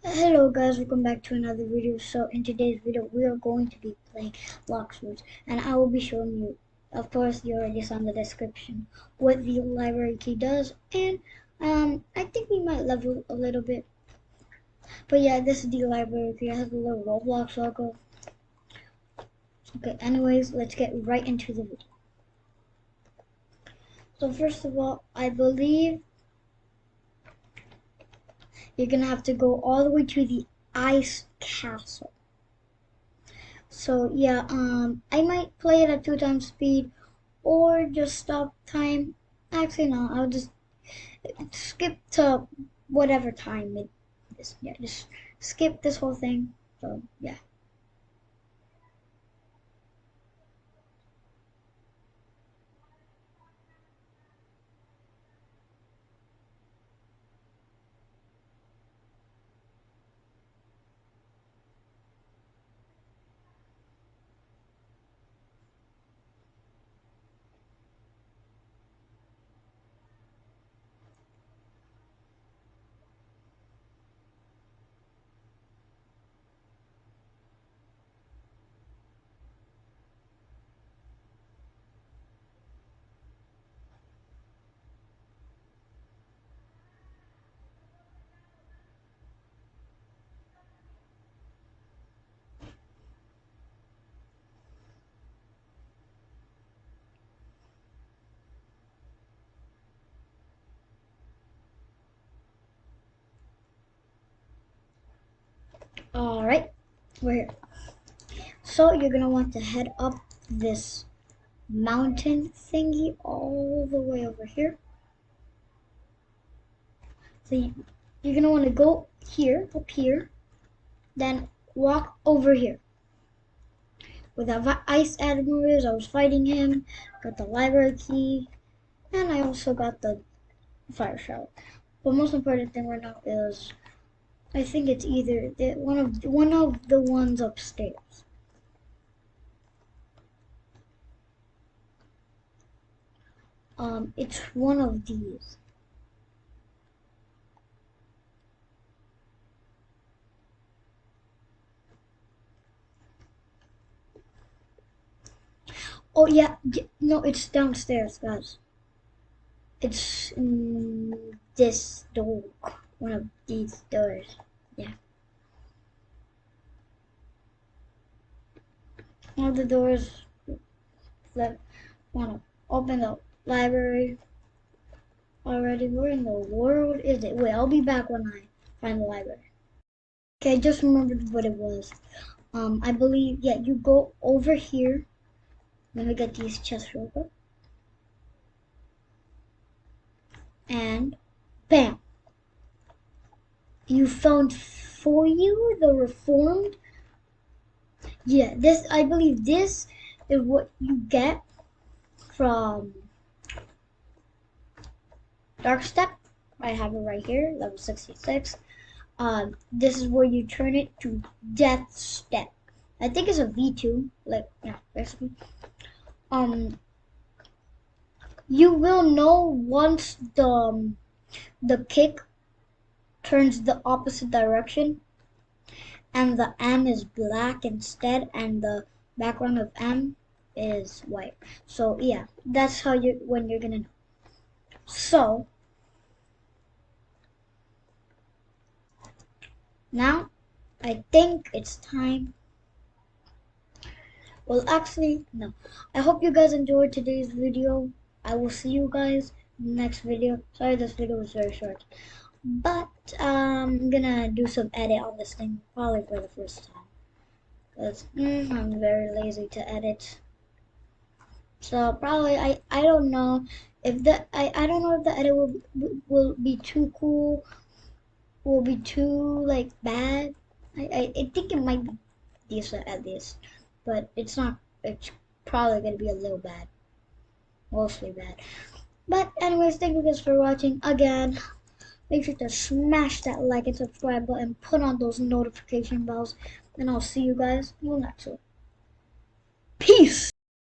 Hello guys, welcome back to another video. So in today's video we are going to be playing Lockswords, and I will be showing you, of course you already saw in the description, what the library key does, and I think we might level a little bit. But yeah, this is the library key. It has a little Roblox logo. Okay, anyways, let's get right into the video. So first of all, I believe you're gonna have to go all the way to the ice castle. So yeah, I might play it at 2 times speed or just stop time. Actually no, I'll just skip to whatever time it is. Yeah, just skip this whole thing. So yeah. Alright, we're here. So you're gonna want to head up this mountain thingy all the way over here. So you're gonna want to go here, up here, then walk over here. With that ice Admiral, I was fighting him, got the library key, and I also got the fire shower. But most important thing right now is I think it's either one of the ones upstairs. It's one of these. Oh yeah, no, it's downstairs, guys. It's in this door, one of these doors. Yeah, one of the doors that want to open the library. Already, where in the world is it? Wait, I'll be back when I find the library. Okay, I just remembered what it was. I believe, yeah, you go over here. Let me get these chests real quick. And bam! You found for you the reformed. Yeah, this, I believe this is what you get from Dark Step. I have it right here, level 66. This is where you turn it to Death Step. I think it's a V2, like, yeah, basically. You will know once the kick turns the opposite direction and the M is black instead and the background of M is white. So yeah, that's how when you're gonna know. So now I think it's time. Well, actually, no. I hope you guys enjoyed today's video. I will see you guys in the next video. Sorry this video was very short. But I'm gonna do some edit on this thing probably for the first time. Because I'm very lazy to edit. So probably I don't know if I don't know if the edit will be too cool, will be too like bad. I think it might be decent at least, but it's not. It's probably gonna be a little bad, mostly bad. But anyways, thank you guys for watching again. Make sure to smash that like and subscribe button, put on those notification bells, and I'll see you guys in the next one. Peace!